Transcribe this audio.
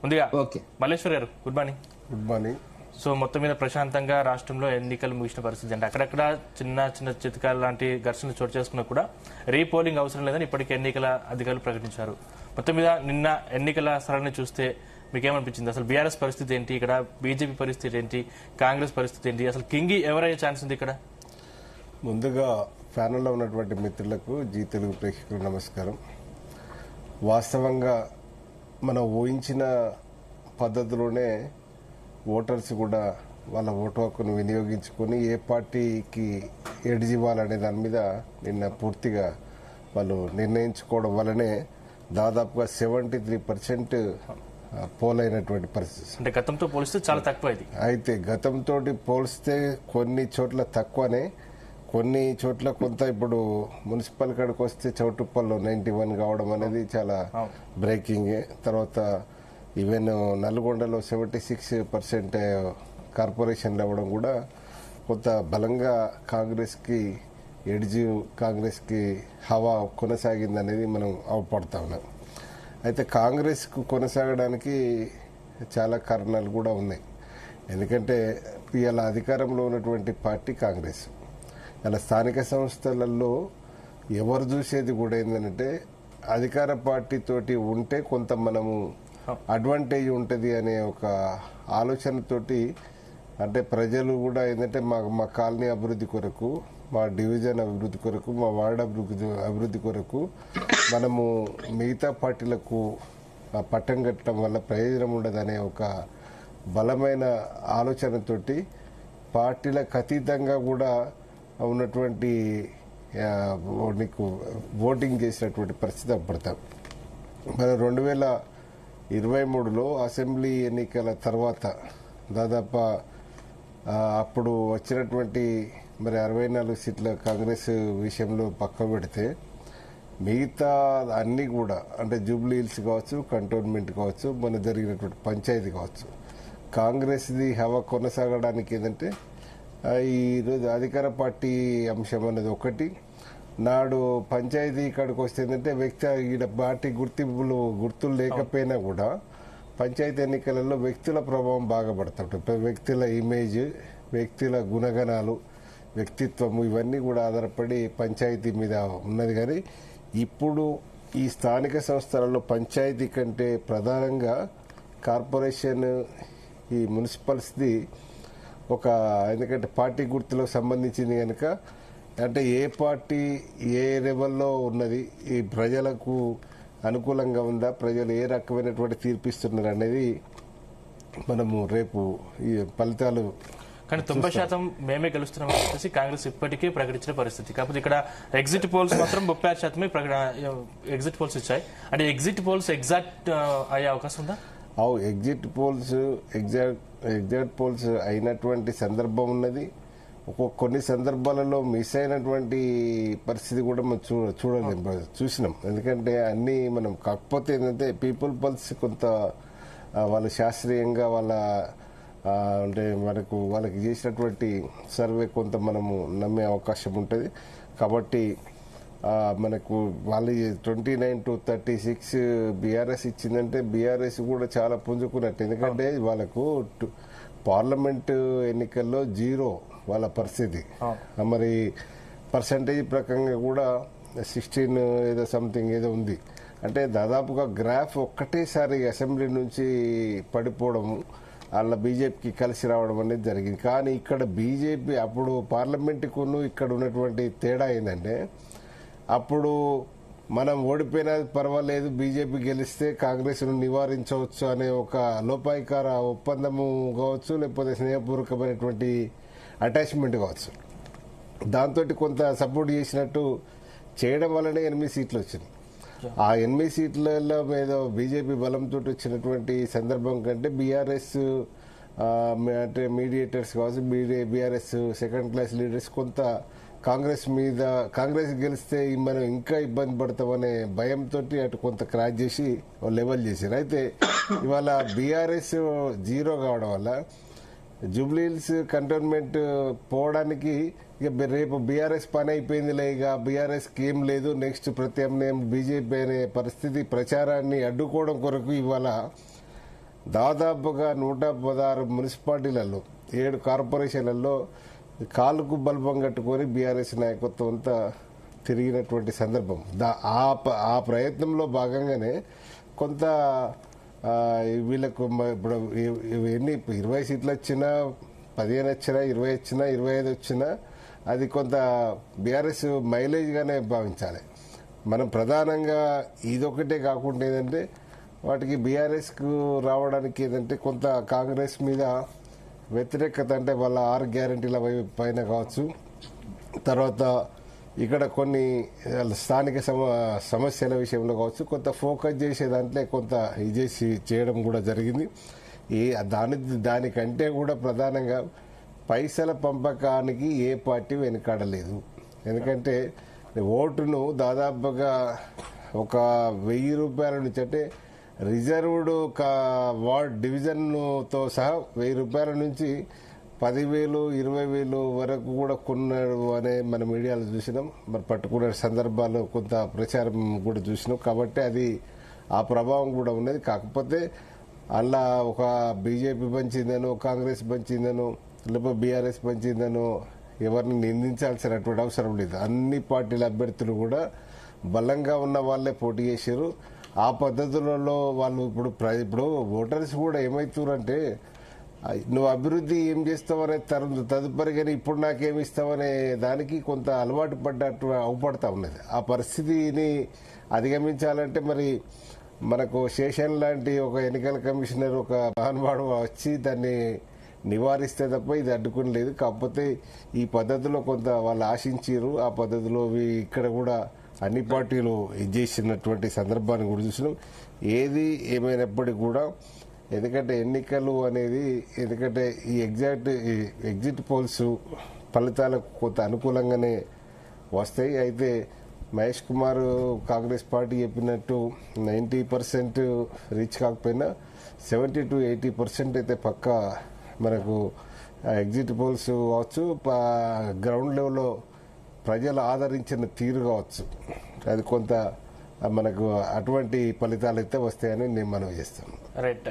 ముందుగా ఓకే మల్లేశ్వర్ గారు good morning. Good morning. So మొత్తం మీద ప్రశాంతంగా రాష్ట్రంలో ఎన్నికలు ముగిసిన పరిస్థితి అంటే అక్కడక్కడ చిన్న చిన్న చితకాలు లాంటి ఘర్షణలు చోటు చేసుకున్నా కూడా రీపోలింగ్ అవసరం లేదని ఇప్పటికే ఎన్నికల అధికారులు ప్రకటించారు. మొత్తం మీద నిన్న ఎన్నికల సరళిని చూస్తే మీకేమనిపించింది? అసలు బీఆర్ఎస్ పరిస్థితి ఏంటి, ఇక్కడ బీజేపీ పరిస్థితి ఏంటి, కాంగ్రెస్ పరిస్థితి ఏంటి, అసలు కింగి ఎవరయ్యే ఛాన్స్ ఉంది ఇక్కడ? ముందుగా ప్యానెల్లో ఉన్నటువంటి మిత్రులకు జీ తెలుగు ప్రేక్షకులకు నమస్కారం. వాస్తవంగా మనం ఊహించిన పద్ధతిలోనే ఓటర్స్ కూడా వాళ్ళ ఓటు హక్కును వినియోగించుకొని ఏ పార్టీకి ఎడిజివ్వాలనే దాని మీద నిన్న పూర్తిగా వాళ్ళు నిర్ణయించుకోవడం వల్లనే దాదాపుగా 73% పోల్ అయినటువంటి పరిస్థితి. అంటే గతంతో పోలిస్తే చాలా తక్కువ ఇది. అయితే గతంతో పోలిస్తే కొన్ని చోట్ల తక్కువనే, కొన్ని చోట్ల కొంత ఇప్పుడు మున్సిపల్ కాడికి వస్తే చౌటుప్పల్లో 91 కావడం అనేది చాలా బ్రేకింగ్. తర్వాత ఈవెన్ నల్గొండలో 76% కార్పొరేషన్లు అవ్వడం కూడా కొంత బలంగా కాంగ్రెస్కి కాంగ్రెస్కి హవా కొనసాగిందనేది మనం అవపడతా ఉన్నాం. అయితే కాంగ్రెస్కు కొనసాగడానికి చాలా కారణాలు కూడా ఉన్నాయి. ఎందుకంటే ఇవాళ అధికారంలో ఉన్నటువంటి పార్టీ కాంగ్రెస్. ఇలా స్థానిక సంస్థలలో ఎవరు చూసేది కూడా ఏంటంటే అధికార పార్టీతోటి ఉంటే కొంత మనము అడ్వాంటేజ్ ఉంటుంది అనే ఒక ఆలోచనతోటి, అంటే ప్రజలు కూడా ఏంటంటే మా కాలనీ అభివృద్ధి కొరకు, మా డివిజన్ అభివృద్ధి కొరకు, మా వార్డు అభివృద్ధి కొరకు మనము మిగతా పార్టీలకు పట్టం కట్టడం వల్ల ప్రయోజనం ఉండదనే ఒక బలమైన ఆలోచనతోటి పార్టీలకు అతీతంగా కూడా ఉన్నటువంటి నీకు ఓటింగ్ చేసినటువంటి పరిస్థితి అప్పడతాం. మన 2023లో అసెంబ్లీ ఎన్నికల తర్వాత దాదాపు అప్పుడు వచ్చినటువంటి మరి 64 సీట్ల కాంగ్రెస్ విషయంలో పక్క పెడితే మిగతా అన్నీ కూడా అంటే జూబ్లీ హిల్స్ కావచ్చు, కంటోన్మెంట్ కావచ్చు, మన జరిగినటువంటి పంచాయతీ కావచ్చు, కాంగ్రెస్ది హవా కొనసాగడానికి ఏంటంటే ఈరోజు అధికార పార్టీ అంశం అనేది ఒకటి. నాడు పంచాయతీ ఇక్కడికి వస్తే ఏంటంటే ఈడ పార్టీ గుర్తులు లేకపోయినా కూడా పంచాయతీ ఎన్నికలలో వ్యక్తుల ప్రభావం బాగా పడుతుంటాయి. వ్యక్తుల ఇమేజ్, వ్యక్తుల గుణగణాలు, వ్యక్తిత్వము ఇవన్నీ కూడా ఆధారపడి పంచాయతీ మీద ఉన్నది. కానీ ఇప్పుడు ఈ స్థానిక సంస్థలలో పంచాయతీ కంటే ప్రధానంగా కార్పొరేషన్, ఈ మున్సిపల్స్ది ఎందుకంటే పార్టీ గుర్తులకు సంబంధించింది కనుక, అంటే ఏ పార్టీ ఏ లెవెల్లో ఉన్నది, ఈ ప్రజలకు అనుకూలంగా ఉందా, ప్రజలు ఏ రకమైనటువంటి తీర్పిస్తున్నారు అనేది మనము రేపు ఈ ఫలితాలు. కానీ 90% మేమే గెలుస్తున్నాం చెప్పేసి కాంగ్రెస్ ఇప్పటికీ ప్రకటించిన పరిస్థితి. కాకపోతే ఇక్కడ ఎగ్జిట్ పోల్స్ మాత్రం 35% ఎగ్జిట్ పోల్స్ ఇచ్చాయి. అంటే ఎగ్జిట్ పోల్స్ ఎగ్జాక్ట్ అయ్యే అవకాశం ఉందా? ఎగ్జిట్ పోల్స్ అయినటువంటి సందర్భం ఉన్నది. కొన్ని సందర్భాలలో మిస్ అయినటువంటి పరిస్థితి కూడా మనం చూసినాం. ఎందుకంటే అన్ని మనం కాకపోతే ఏంటంటే పీపుల్ పల్స్ కొంత వాళ్ళు శాస్త్రీయంగా అంటే వాళ్ళకి చేసినటువంటి సర్వే కొంత మనము నమ్మే అవకాశం ఉంటుంది. కాబట్టి మనకు వాళ్ళు 29 to 36 బీఆర్ఎస్ ఇచ్చిందంటే బీఆర్ఎస్ కూడా చాలా పుంజుకున్నట్టు. ఎందుకంటే వాళ్ళకు పార్లమెంట్ ఎన్నికల్లో 0 వాళ్ళ పరిస్థితి. మరి పర్సంటేజ్ ప్రకారంగా కూడా 16 ఏదో సంథింగ్ ఏదో ఉంది. అంటే దాదాపుగా గ్రాఫ్ ఒక్కటేసారి అసెంబ్లీ నుంచి పడిపోవడము, వాళ్ళ బీజేపీకి కలిసి రావడం అనేది జరిగింది. కానీ ఇక్కడ బీజేపీ అప్పుడు పార్లమెంటుకును ఇక్కడ ఉన్నటువంటి తేడా ఏంటంటే, అప్పుడు మనం ఓడిపోయినా పర్వాలేదు, బీజేపీ గెలిస్తే కాంగ్రెస్ను నివారించవచ్చు అనే ఒక లోపాయికార ఒప్పందము కావచ్చు, లేకపోతే స్నేహపూర్వకమైనటువంటి అటాచ్మెంట్ కావచ్చు, దాంతో కొంత సపోర్ట్ చేసినట్టు చేయడం వల్లనే 8 సీట్లు వచ్చినాయి. ఆ 8 సీట్లలో మీద బీజేపీ బలంతో వచ్చినటువంటి సందర్భం కంటే బీఆర్ఎస్ అంటే మీడియేటర్స్ కావచ్చు, బీఆర్ఎస్ సెకండ్ క్లాస్ లీడర్స్ కొంత కాంగ్రెస్ గెలిస్తే మనం ఇంకా ఇబ్బంది పడతామనే భయంతో అటు కొంత క్రాచ్ చేసి లెవెల్ చేశారు. అయితే ఇవాళ బీఆర్ఎస్ 0 కావడం వల్ల జూబ్లీ హిల్స్ కంటోన్మెంట్ పోవడానికి ఇక రేపు బీఆర్ఎస్ పని అయిపోయిందిలే, ఇక బీఆర్ఎస్కి ఏం లేదు, నెక్స్ట్ ప్రత్యామ్నాయం బీజేపీ అనే పరిస్థితి ప్రచారాన్ని అడ్డుకోవడం కొరకు ఇవాళ దాదాపుగా 116 మున్సిపాలిటీలలో 7 కార్పొరేషన్లలో కాలుకు బల్బం కట్టుకొని బీఆర్ఎస్ నాయకత్వం అంతా తిరిగినటువంటి సందర్భం. ఆ ప్రయత్నంలో భాగంగానే కొంత వీళ్ళకు ఇప్పుడు ఎన్ని 20 సీట్లు వచ్చినా, 15 వచ్చినా, 20 వచ్చినా, 25 వచ్చినా అది కొంత బీఆర్ఎస్ మైలేజ్ గానే భావించాలి. మనం ప్రధానంగా ఇదొకటే కాకుండా ఏంటంటే వాటికి బీఆర్ఎస్ కు రావడానికి ఏంటంటే కొంత కాంగ్రెస్ మీద వ్యతిరేకత, అంటే వాళ్ళ 6 గ్యారెంటీల పైన కావచ్చు, తర్వాత ఇక్కడ కొన్ని స్థానిక సమస్యల విషయంలో కావచ్చు, కొంత ఫోకస్ చేసే దాంట్లో కొంత ఇది చేయడం కూడా జరిగింది. దానికంటే కూడా ప్రధానంగా పైసల పంపకానికి ఏ పార్టీ వెనుకాడలేదు. ఎందుకంటే ఓటును దాదాపుగా ఒక 1000 రూపాయల నుంచి, అంటే రిజర్వ్డ్ వార్డ్ డివిజన్తో సహా 1000 రూపాయల నుంచి 10,000, 20,000 వరకు కూడా కొన్నాడు అనే మన మీడియాలో చూసినాం. మరి పట్టుకునే సందర్భాలు కొంత ప్రచారం కూడా చూసినాం. కాబట్టి అది ఆ ప్రభావం కూడా ఉన్నది. కాకపోతే అలా ఒక బీజేపీ పంచిందనో, కాంగ్రెస్ పంచిందనో, లేకపోతే బీఆర్ఎస్ పంచిందనో ఎవరిని నిందించాల్సినటువంటి అవసరం లేదు. అన్ని పార్టీల అభ్యర్థులు కూడా బలంగా ఉన్న వాళ్ళే పోటీ చేశారు. ఆ పద్ధతులలో వాళ్ళు ఇప్పుడు ఓటర్స్ కూడా ఏమవుతారంటే, నువ్వు అభివృద్ధి ఏం చేస్తావనే తదుపరి కానీ ఇప్పుడు నాకేమి ఇస్తావనే దానికి కొంత అలవాటు పడ్డట్టు అవుపడతా ఉన్నది. ఆ పరిస్థితిని అధిగమించాలంటే మరి మనకు శేషన్ లాంటి ఒక ఎన్నికల కమిషనర్, ఒక మహానుభావుడు వచ్చి దాన్ని నివారిస్తే తప్ప ఇది అడ్డుకుని లేదు. కాకపోతే ఈ పద్ధతిలో కొంత వాళ్ళు ఆశించారు. ఆ పద్ధతిలో ఇక్కడ కూడా అన్ని పార్టీలు ఇది చేసినటువంటి సందర్భాన్ని కూడా చూసినాం. ఏది ఏమైనప్పటికీ కూడా ఎందుకంటే ఎన్నికలు అనేది, ఎందుకంటే ఈ ఎగ్జిట్ పోల్స్ ఫలితాలకు కొంత అనుకూలంగానే వస్తాయి. అయితే మహేష్ కుమార్ కాంగ్రెస్ పార్టీ చెప్పినట్టు 90% రీచ్ కాకపోయినా 70 to 80% అయితే పక్కా మనకు ఎగ్జిట్ పోల్స్ కావచ్చు, గ్రౌండ్ లెవెల్లో ప్రజలు ఆదరించిన తీరు కావచ్చు, అది కొంత మనకు అటువంటి ఫలితాలు అయితే వస్తాయని నేను మనవి చేస్తాను. రైట్.